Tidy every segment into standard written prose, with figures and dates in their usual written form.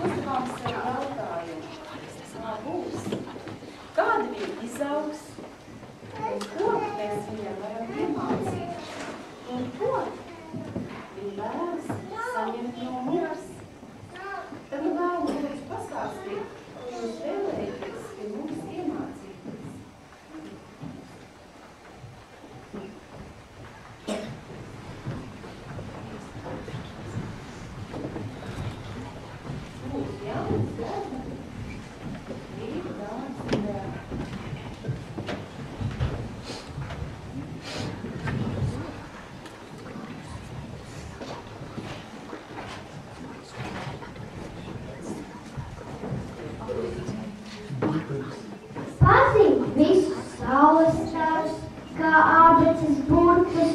Uzdevām sev jautājumu, kā būs, kāda viņa izaugs, un ko mēs viņam varam iemācīt, un ko viņa vēlas saņemt no mums. Tad nu vēlamies lūdzu pastāstīt, ko jūs vēlēties pie mums iemācīties. Pazīt visus saules starus, kā ābeces burtus,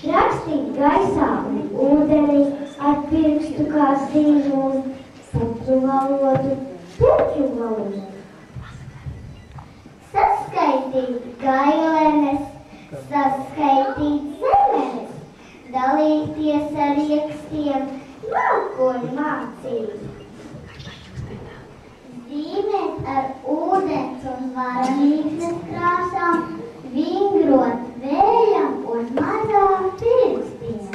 rakstīt gaisā un ūdenī ar pirkstu kā zīmoli, puķu valodu. Saskaitīt gailenes, saskaitīt zemenes, dalīties ar iekstiem, mākoņu mācīt. Zīmēt ar ūdens un varanītes krāsām, vingrot vējam un mazām pirkstiem.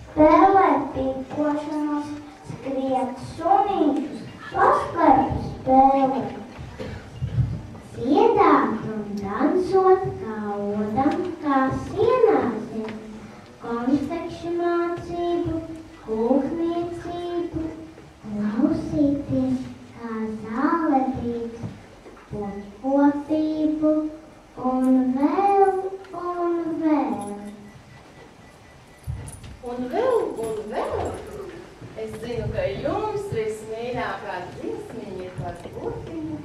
Spēlēt pīkošanos, skriet sunīšus, paskaru spēli. Dziedāt un dansot kā odam, kā sienāsim, konspekšu mācību, kūkniecību, klausīties kā zāledīgs, kopību un vēl. Un vēl, es zinu, ka jums vismīļākā dziesmiņa ir par burtiņu.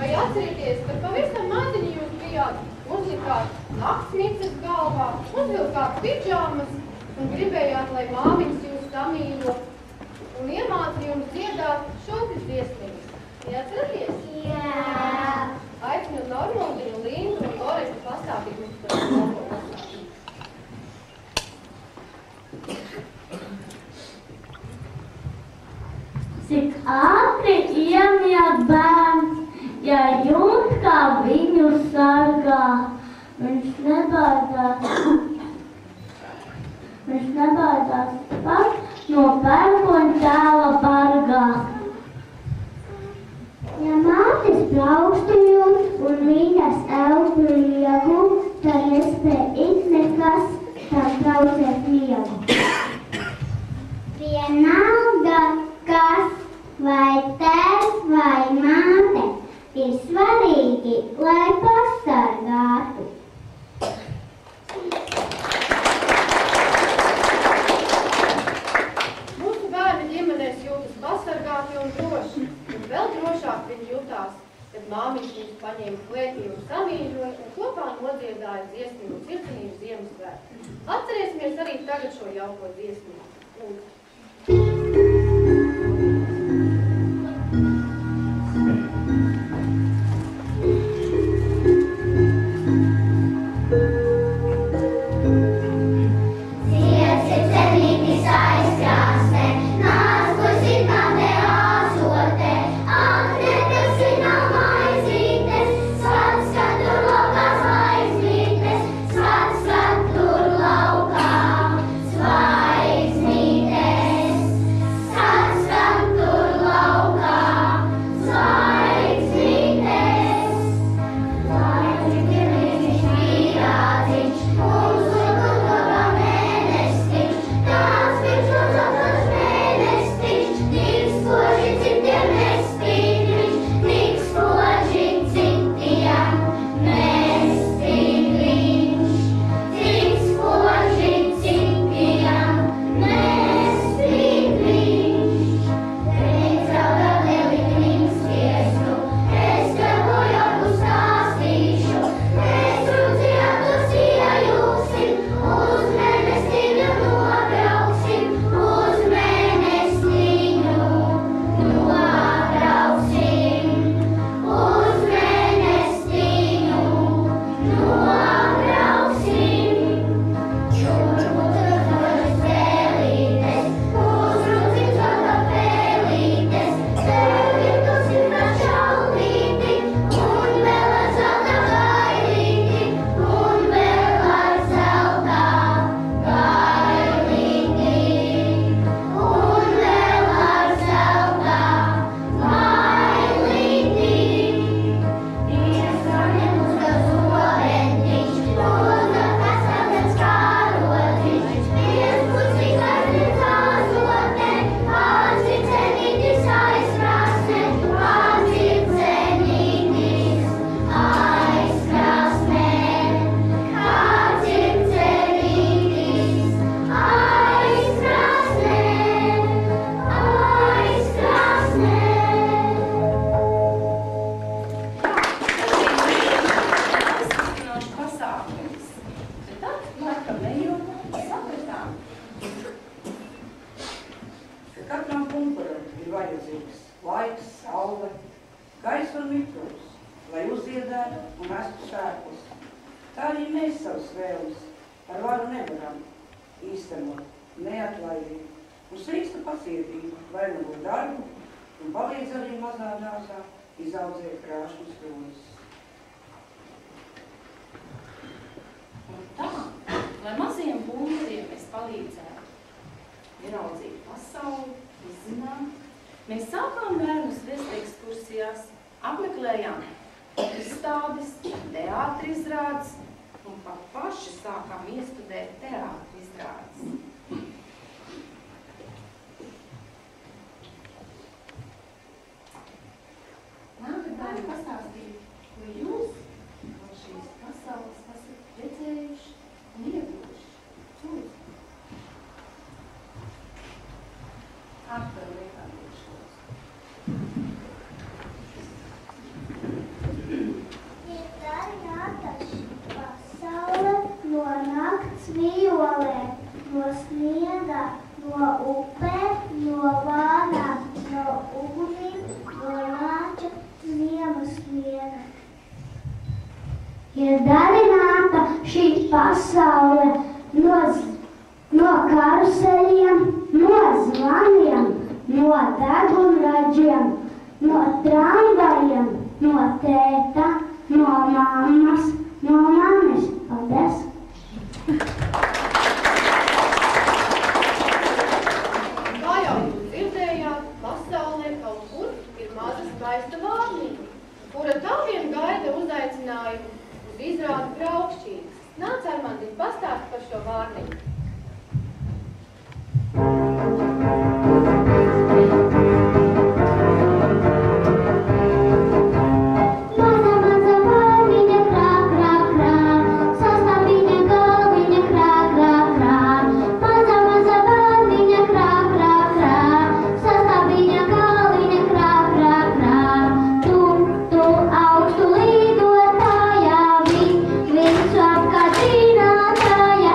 Vai atcerieties, kad pavisam maziņi jūs bijāt, uzlikāt naktsmīces galvā, uzvilkāt pidžāmas un gribējāt, lai māmiņas jūs samīļo un iemāca jums dziedāt šūpis dziesmības? Neatcerieties? Jā. Aicinu Normundinu, Lindu un Loretu pastāstīt mums par šo pastāstīt. Cik ātri iemiet bērns, ja jūt, kā viņu sargā. Viņš nebaidās pat no pērkoņa tēva bargā. Ja mātes plaukstu jūt un viņas elpu liegu, tad nespēj it nekas tam traucēt miegu. Vienalga, kas vai tēvs vai māte, ir svarīgi, lai pasargātu. Mūsu bērni ģimenēs jūtas pasargāti un droši, un vēl drošāk viņi jutās, kad māmiņš viņus paņēma klētī un samīļoja un kopā nodziedāja dziesmu un sirdzinību Ziemassvētku. Atcerēsimies arī tagad šo jauko dziesmu. Mēs sākām bērnus vest ekskursijās, apmeklējām izstādes, teātri izrādes un pat paši sākām iestudēt teātri izrādes. Nākat bērni pastāstīt, ko jūs no šīs pasaules esat redzējuši un ieguvuši. Lūdzu. Atpēr liekām priekšos. viena. Ir darināta šī pasaule no karuseļiem, no zvaniem, no degunraģiem, no tramvajiem, no tēta, no mammas, no mammas. Paldies! Kā jau jūs dzirdējāt, pasaulē kaut kur ir maza skaista vārnīca, kura tā vien gaida uzaicinājumu uz izrādi braukšķīgas. Nāc, Armandīt, pastāst par šo vārnīcu. Visu apkārt zinātāja,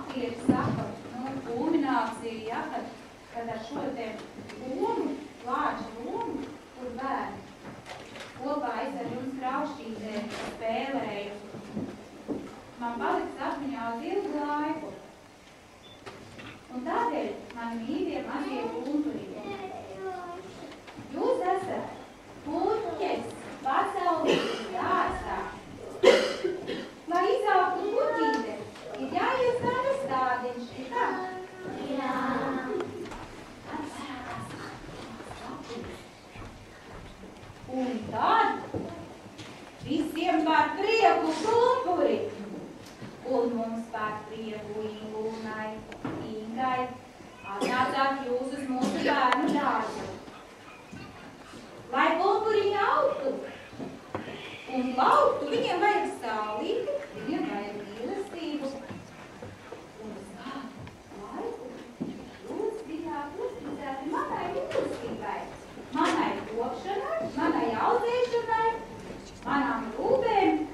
aktieris saka, kulminācija, ja, kad ar šo te lomu, plāču lomu, kur bērni kopā es ar jums kraukšķītē spēlēju, man paliks atmiņā uz ilgu laiku. Un tādēļ mani mīļie mazie punturiņi. Jūs esat puķes pasaulīs dārzā. Lai izaugtu puķīte, ir jāiestāda stādiņš, ir tā? Jā. Un tad visiem par prieku pumpuri. Un mums par prieku Ingūnai, Ingai, atnācāt jūs uz mūsu bērnu dārzu. Lai pumpuriņi augtu un plauktu, viņiem vajag saulīti, viņiem vajag mīlestību. Un uz kādu laiku jūs bijāt uzticēti manai mīlestībai, manai kopšanai, manai audzēšanai, manām rūpēm.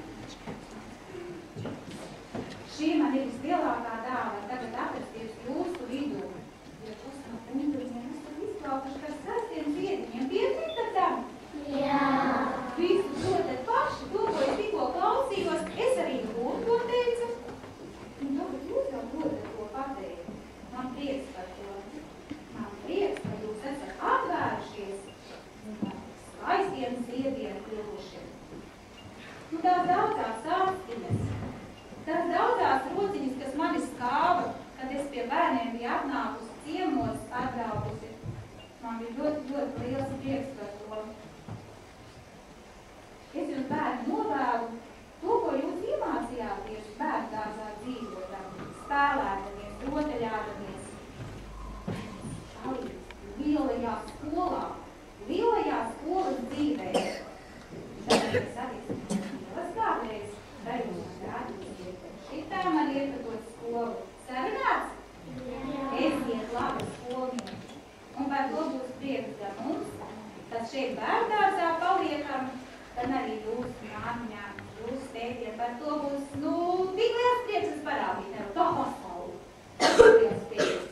Šī man ir vislielākā dāvana tagad atrasties jūsu vidū. Ja jūs no pumpuriņiem esat izplaukuši kā sastiem ziediņiem, piekrītat tam? Jā. Visu protat paši, to, ko es tikko klausījos, es arī to teicu. Un tagad jūs jau protat to pateikt. Man prieks par to. Man prieks, ka jūs esat atvērušies un skaistiem ziediem kļuvuši. Nu, tās daudzās ārstiņas, tās daudzās rociņas, kas mani skāva, kad es pie bērniem biju atnākusi ciemos, atbraukusi. Man bija ļoti, ļoti liels prieks par to. Es jums bērni novēlu to, ko jūs iemācījāties bērnu dārzā dzīvotam, spēlētamies, rotaļātamies. Lielajā skolas dzīvē. Tad es arī lielas kādreiz daļu man rādīsiet. Šitā man iepratot skolu. Sarunāts? Esiet labi skolnieki. Un par to būs prieks gan mums, tad šeit bērndārzā paliekam, tad arī jūsu māmiņām, jūsu tētiem par to būs, tik liels prieks es parādīt, nevar to pasauli. Liels prieks.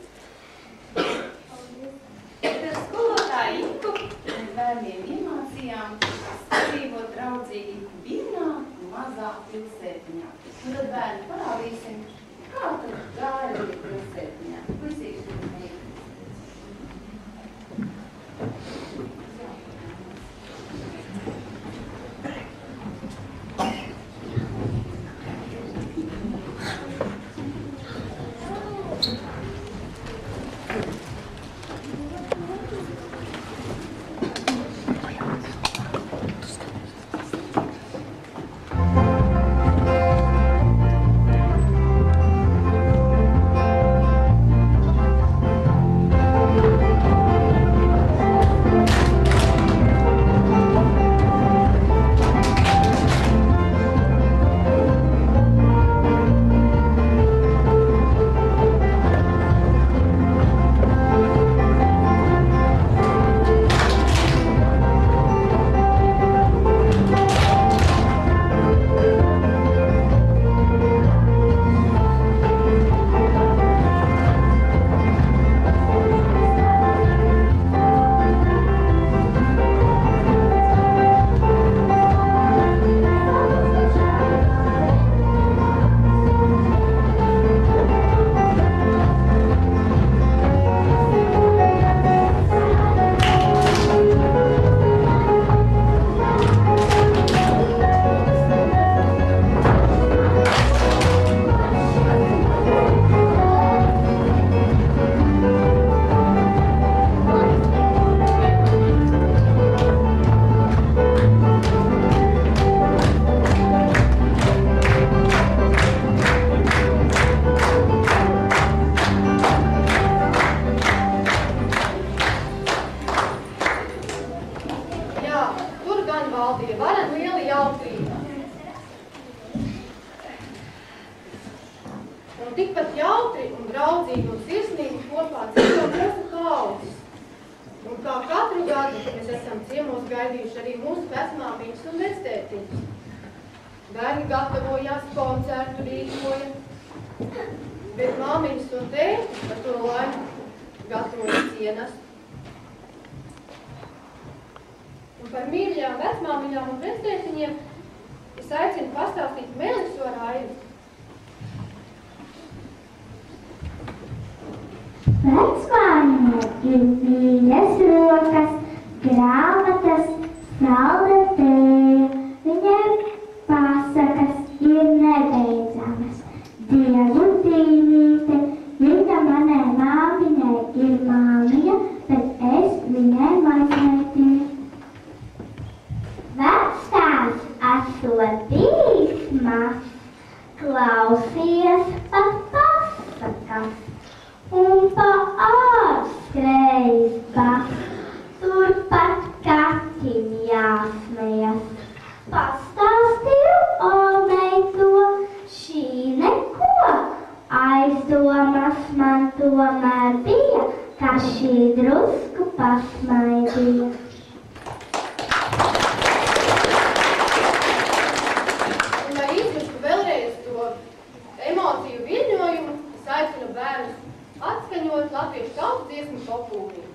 Ar skolotāju Ingu un bērniem iemācījām dzīvot draudzīgi vienā mazā pilsētiņā. Un tad bērni parādīsim, kā tad gāja arī pilsētiņā. Puisīši un meitas. Bērni gatavojās, koncertu rīkoja. Bet māmiņas un tēti par to laiku gatavoja cienastu. Un par mīļajām vecmāmiņām un vectētiņiem es aicinu pastāstīt Meliso Raivi. Vecmāmiņai ir mīļas rokas, grāmatas, salda tēja. Viņai pasakas ir nebeidzamas. Dievu tīnīte, viņa manai māmiņai ir māmiņa, bet es viņai maizmētiņa. Vectēvs esot bijis mazs, klausies pat pasakas. Un pa ārskrējis baks, turpat kaķim jāsmejas. Pastāstīju Olmei to, šī neko, aizdomas man tomēr bija, ka šī drusku pasmaidīja. Un lai izjustu vēlreiz to emociju viļņojumu, es aicinu bērnus atskaņot latviešu tautas dziesmu Popūni.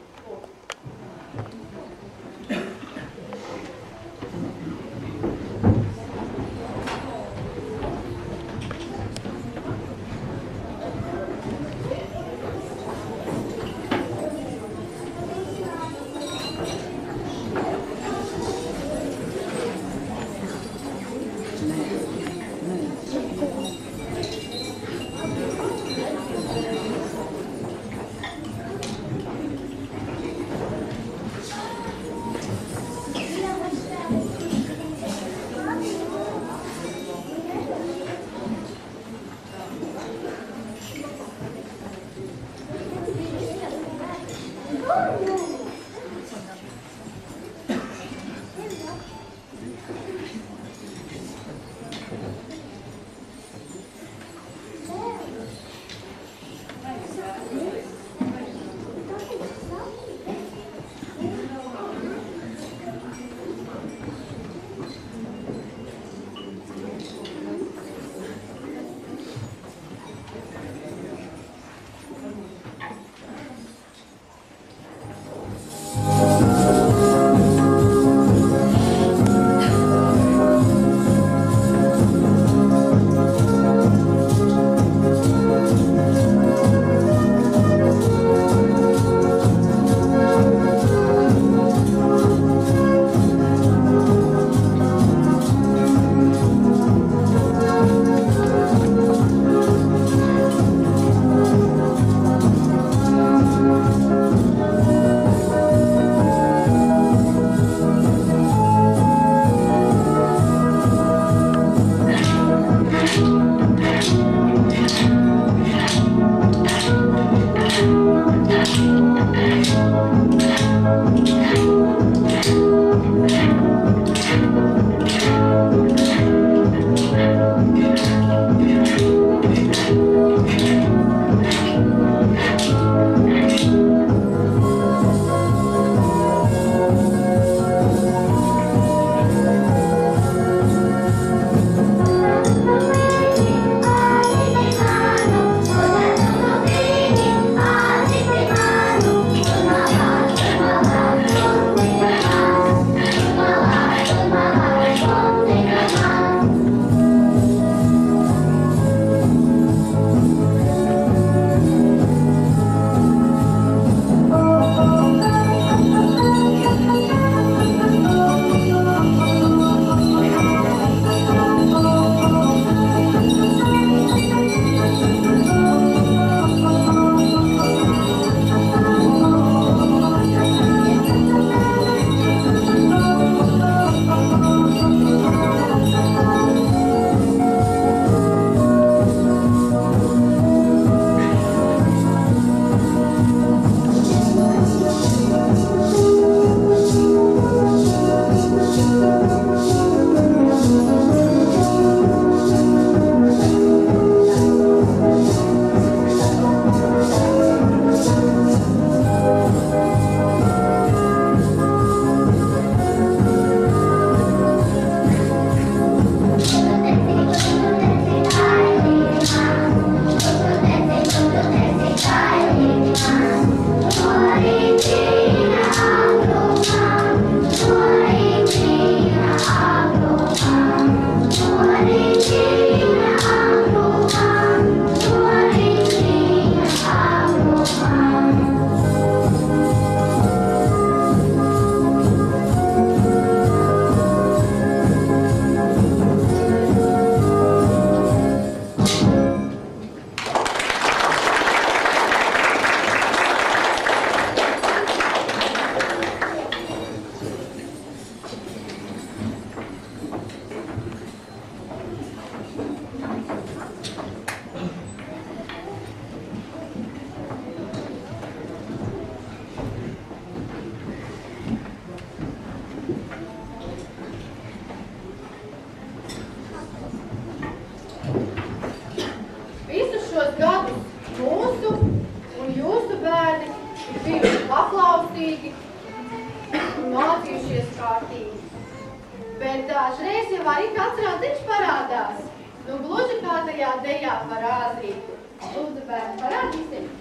Dažreiz jau arī kāds radziņš parādās. Nu, gluži kā tajā dejā par ātrītu. Lūdzu, bērni, parādīsim.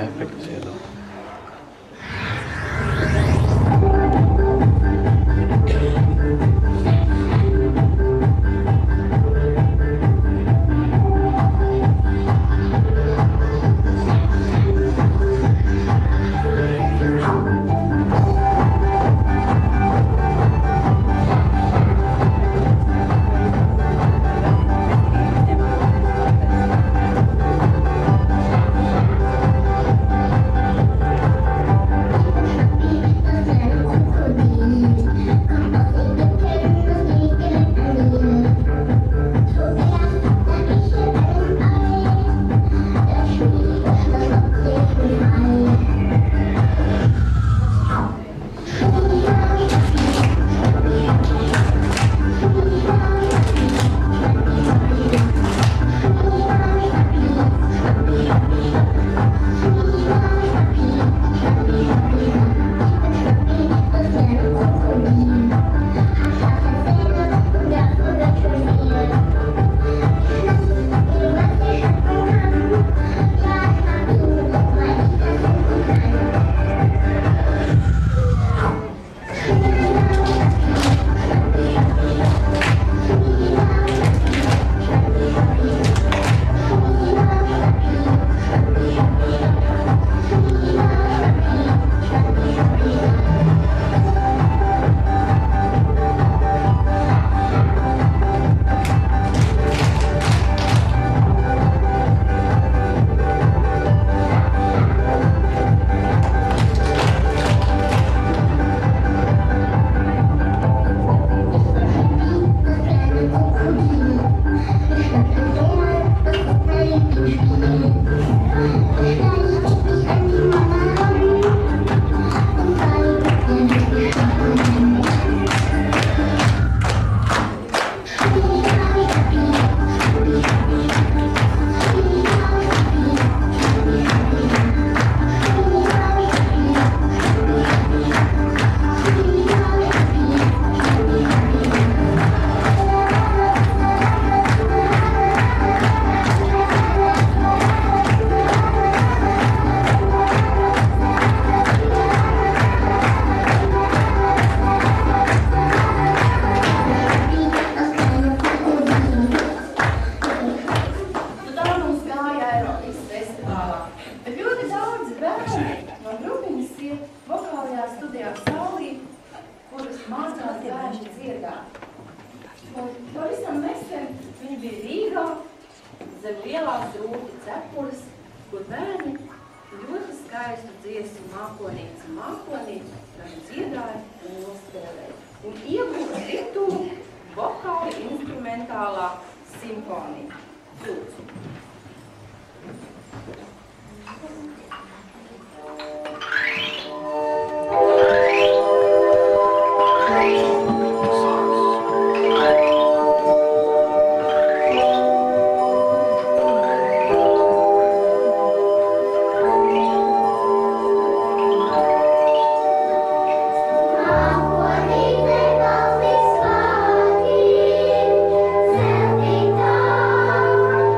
efekts iedod.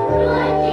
Right.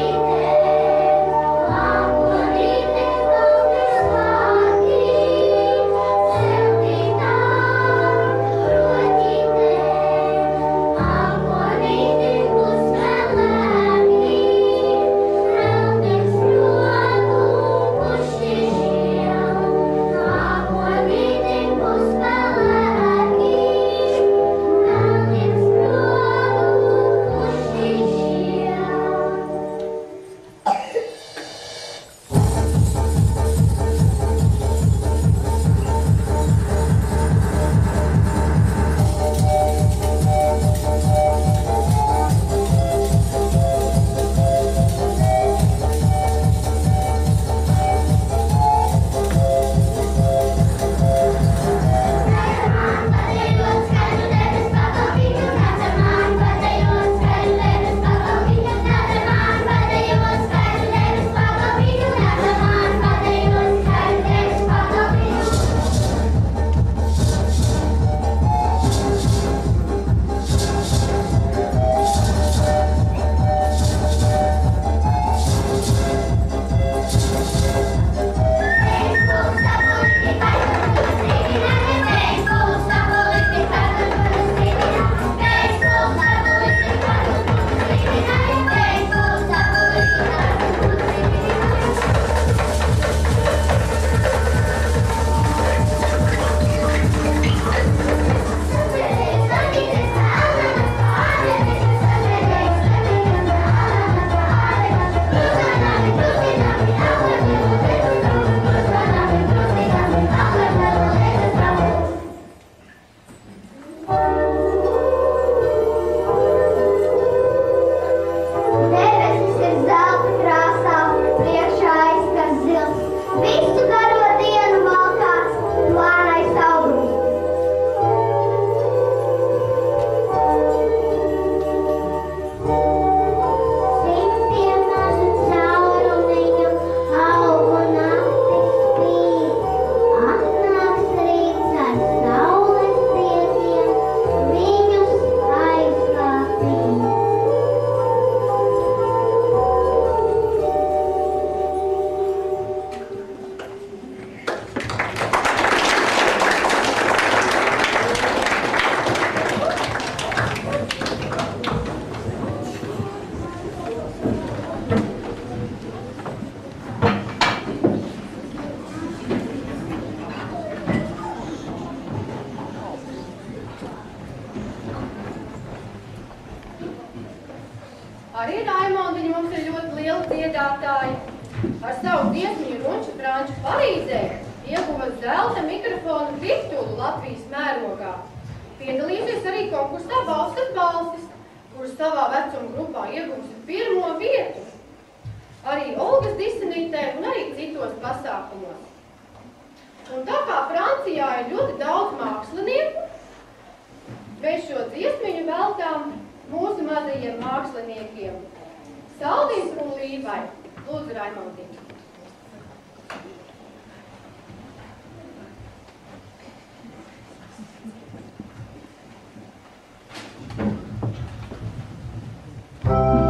dziedātāji ar savu dziesmiņu runču franču palīdzēju ieguva zelta mikrofonu titulu Latvijas mērogā. Piedalījusies arī konkursā Valstas balsis, kuras savā vecuma grupā ieguvusi 1. vietu. Arī Olgas disenītē un arī citos pasākumos. Un tā kā Francijā ir ļoti daudz mākslinieku, mēs šo dziesmiņu veltām mūsu mazajiem māksliniekiem. Saldīs un Līvai. Lūdzu, Raimondī. Wow.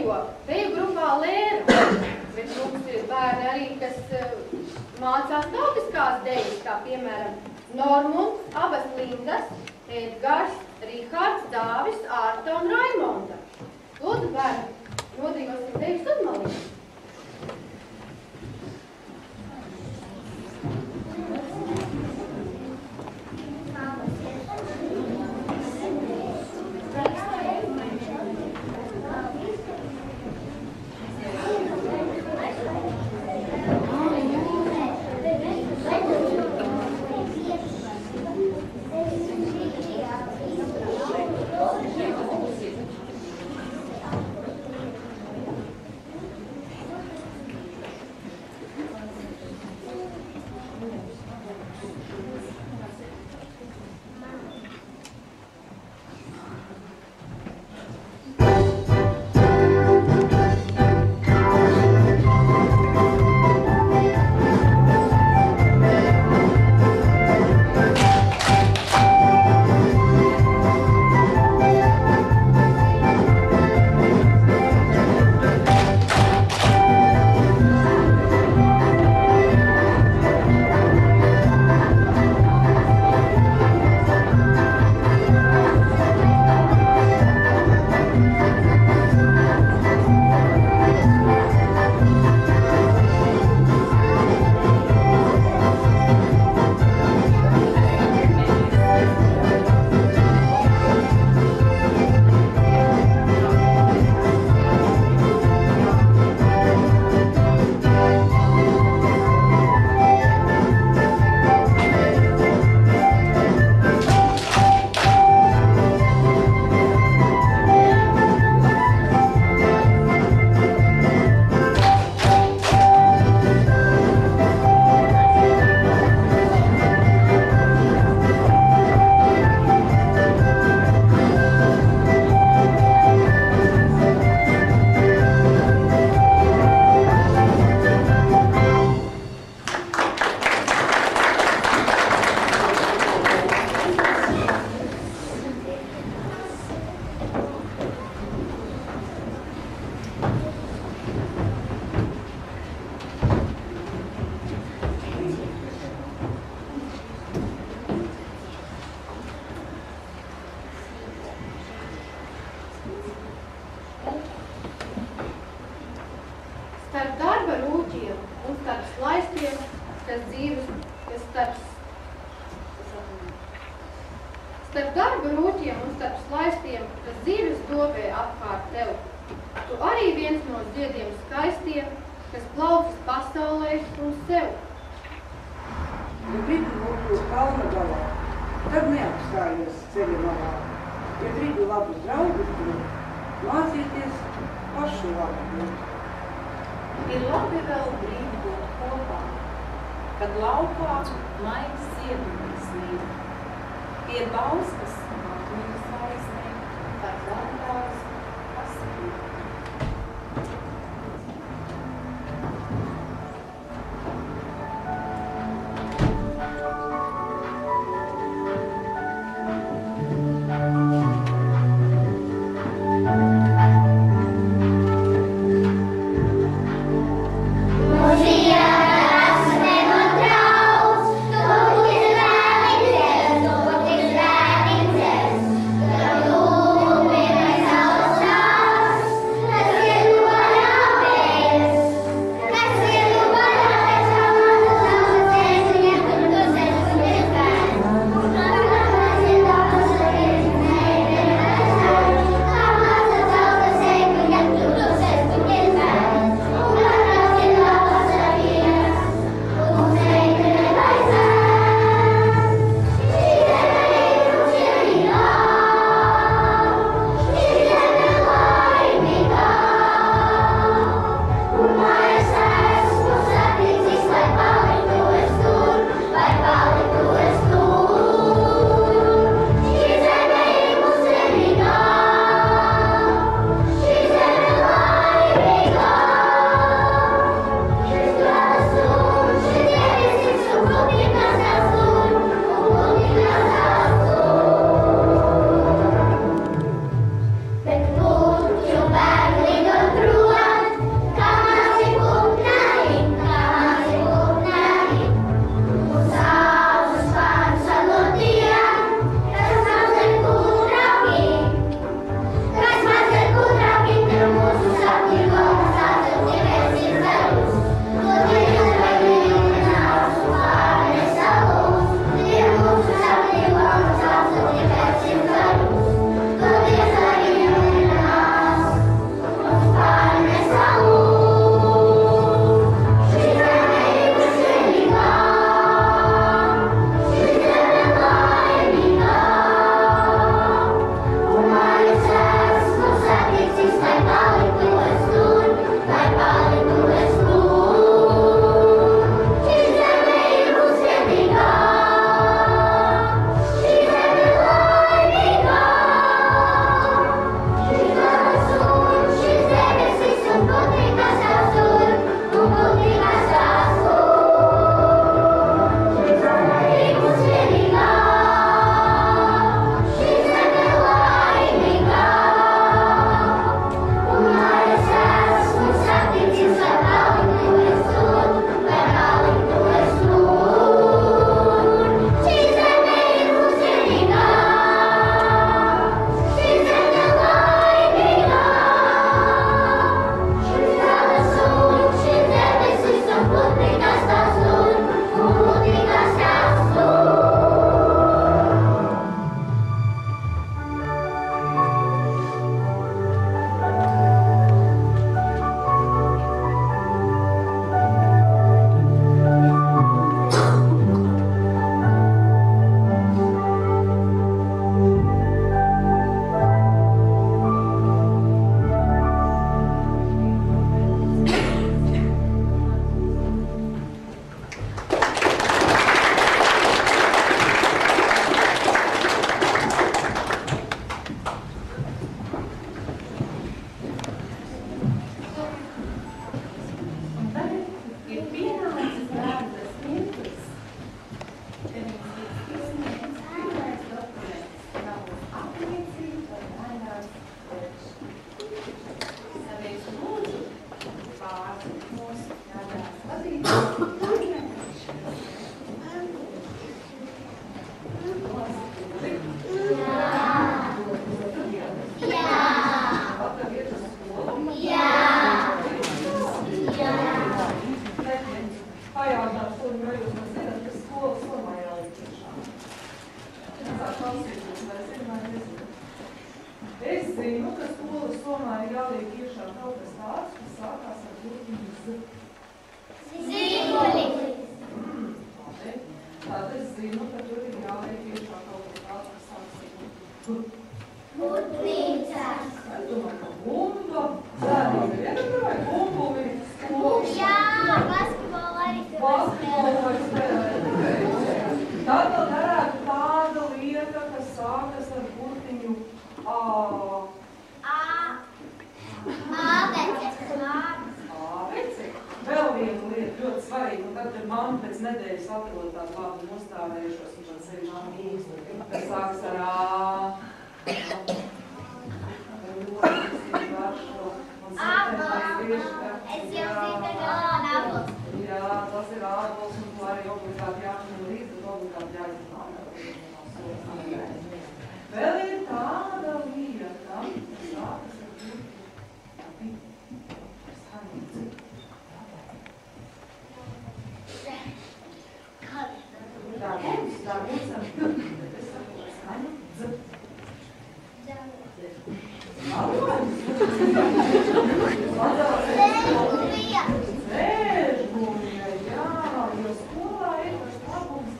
dejo deju grupā Lēra, bet mums ir bērni arī, kas mācās tautiskās dejas, kā piemēram Normunds, abas Lindas, Edgars, Rihards, Dāvis, Ārta un Raimonda. Lūdzu, bērni, nodzīvosim deju sudmalī. Starp darba rūķiem un starp slaistiem, kas dzīves dobē apkārt tev. Tu arī viens no ziediem skaistiem, kas plaucas pasaulē un sev. Ja gribi mūsu kalna galā, tad neapstājies ceļa malā. Ja gribi labus draugus būt, mācīties pašu labu būt. Ir labi vēl brīdi būt kopā, kad laukā maigs ziedumies līd. Pie bauskas mākļuņas aizmē, par zandās pasakīt. Mūsu Zīmulis. Tad es zinu, ka tur ir jāliek iekšā kaut kas tāds, kas sāks. Putnīca. Es domāju, ka bumba, zēniem ir vienam vai bumbuli, skoks. Jā, basketbolu arī tur Basketbolu vai spēlē. Tad vēl darētu tāda lieta, kas sākas ar burtiņu A. Āveci. Vēl viena lieta ļoti svarīga, un tad, kad mamma pēc nedēļas atrod tādu labi nostāvējušos, un tad sevišķi mīkstu, kas sāks ar A. Es jau zinu, ka galā ābols. Jā, tas ir ābols, un to arī obligāti jāņem līdzi, un obligāti jāizmanā. Vēl ir tāda lieta, kas sākas ar burtiņu. Tā mums ar bet es saku, skaņu dz. Zēžgumija, jā, jo skolā ir tas labums,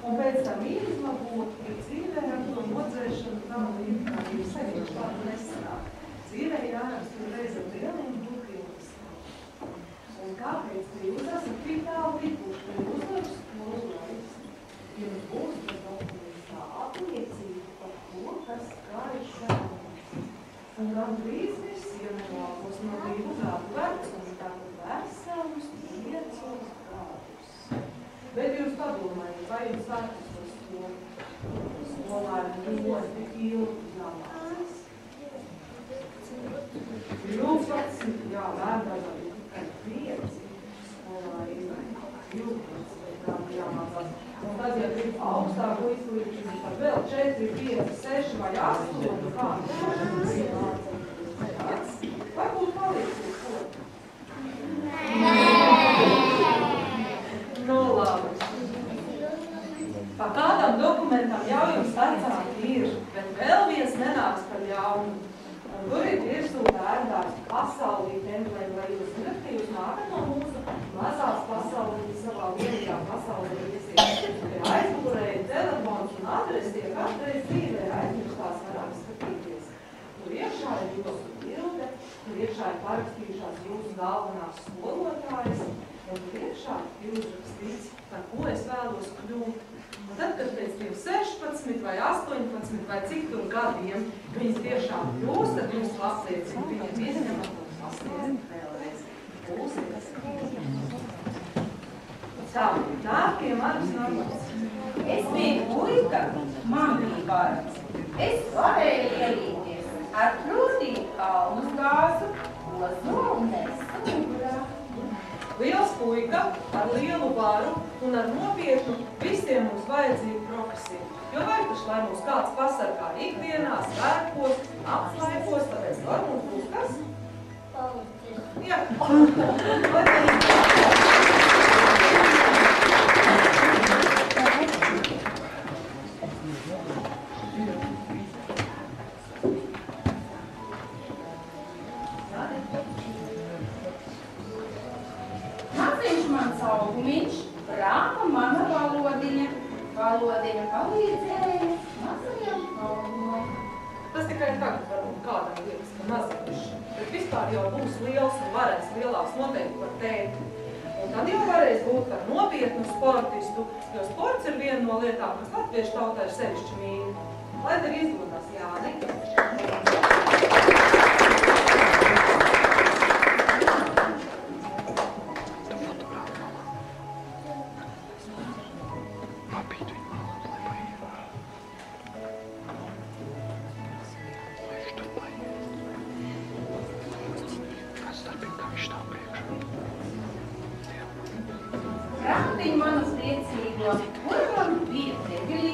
un pēc tam izlabot, ka dzīvē ar to nodzēšanu nav līdz, kā jūs sevišķi tādu nesanāk. Dzīvē jārakstu reiz ar lieliem burtiem. Un kāpēc, ka jūs esat tik tālu tikuši, ka jūs uzliek skolu laiks, jums būs tas dokumentā apliecība par to, kas kā ir šādi. Un gandrīz visiem labos no 2 gadu vecuma, tātad veselus 5 gadus. Bet jūs padomājiet, vai jums vecus uz skolu? Skolā ir ļoti ilgi jāmācās. 12, jā, bērnībā ir tikai 5. Skolā ir 12 gadu jāmācās. Un tad, ja ir augstāku izglītību, tad vēl 4, 5, 6 vai 8, kā? Varbūt palīdzīs ko? Nu, labi. Pa kādam dokumentam jau jums vecāki ir, bet vēl viens nenāks par jaunu. Un tur ir virsū bērndārs pasaulītēm, lai jūs zināt, ka jūs nākat no mūsu mazās pasaulītes savā vienīgā pasaulē iesiet. Ja aizmugurēja telefons un adresi, tie katreiz dzīvē aizmirstās varam skatīties. Tur iekšā ir jūsu bilde, tur iekšā ir parakstījušās jūsu galvenās skolotājas, un tur iekšā ir uzrakstīts, par ko es vēlos kļūt. Un tad, kad pēc tiem 16 vai 18 vai cik tur gadiem viņas tiešām kļūst, tad jūs apliecina, viņiem izņemat un pasniedzat vēlreiz. Būsies. Tā pie manis nākās. Es biju puika, man bija bars. Es varēju ielīties ar krūtīm kalnus gāzu, ozo un nesu mugurā. Liels puika ar lielu varu un ar nopietnu visiem mums vajadzīgu profesiju. Jo vai taču, lai mums kāds pasargā ikdienā, svētkos, apslaikos, tāpēc var mums būs kas? Paldies. Jā. Maziņš mans augumiņš, brāma mana valodiņa. Valodiņa palīdzēja mazajam augumam. Tas tikai tagad varbūt kādam liekas, ka maziņš. Bet vispār jau būs liels un varēs lielāks noteikti par tēti. Un tad jau varēs būt par nopietnu sportistu, jo sports ir viena no lietām, kas latviešu tautā ir sevišķi mīļi. Lai tev izdodas, Jāni! Randiņ manu priecīgo, kurvam bija tegļi,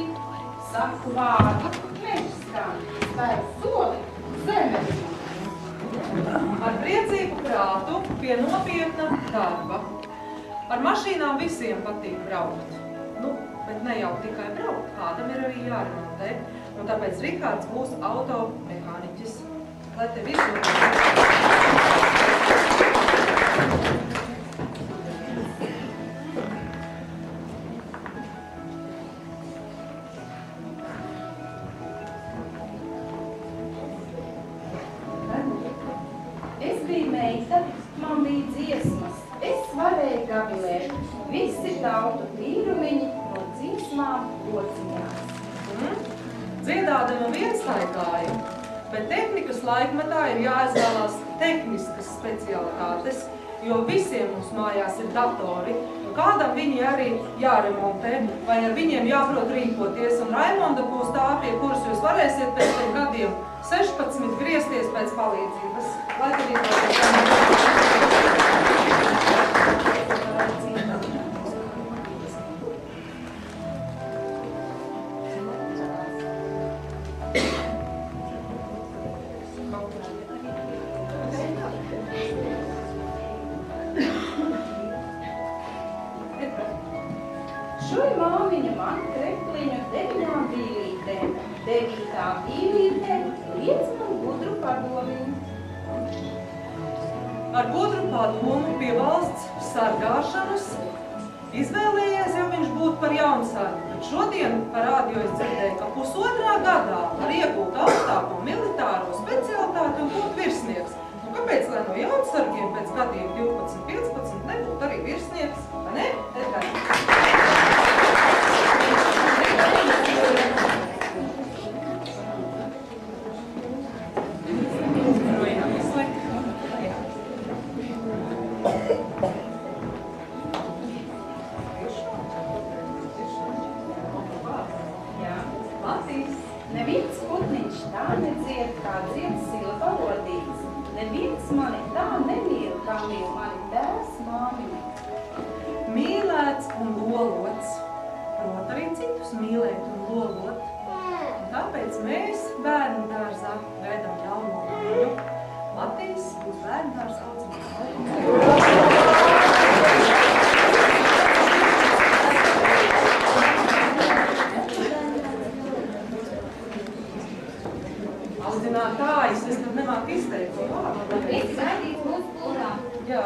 saku vārdu, mežs skan, spēr soli, zeme. Ar priecīgu prātu pie nopietna darba. Ar mašīnām visiem patīk braukt. Nu, bet ne jau tikai braukt, kādam ir arī jāremontē. Un tāpēc Rikārds būs automehāniķis. Lai tev izdodas! biju meita, man bija dziesmas. Es varēju gavilēt. Visi tautu tīrumiņi no dziesmām lociņās. Dziedādama viens laikāja, bet tehnikas laikmetā ir jāizvēlās tehniskas specialitātes, jo visiem mums mājās ir datori, un kādam viņi arī jāremontē, vai ar viņiem jāprot rīkoties, un Raimonda būs tā, pie kuras jūs varēsiet pēc tiem gadiem 16 griezties pēc palīdzības. Lai Šuj māmiņa man krepliņu 9 bīlītēm. 9. bīlītē liec man gudru padomiņu. ar gudru padomu pie valsts sargāšanas izvēlējies, ja viņš būtu par jaunsargu, bet šodien par rādio es dzirdēju, ka pusotrā gadā var iegūt augstāko militāro specialitāti un būt virsnieks. Un kāpēc, lai no jaunsargiem pēc gadiem 12, 15 nebūtu arī virsnieks, vai ne? Neviens putniņš tā nedzied, kā dzied silva odīts. Neviens mani tā nemīl, kā mīl mani tēvs māmiņa. Mīlēts un lolots. Prot arī citus mīlēt un lolot. Un tāpēc mēs bērnu dārzā gaidām jauno māju. Matīs būs bērnu dārza audzinātāja. Audzinātājs, es tad nemāku izteikt to vārdu. Visi gaidīs mūsu plūrā. Jā.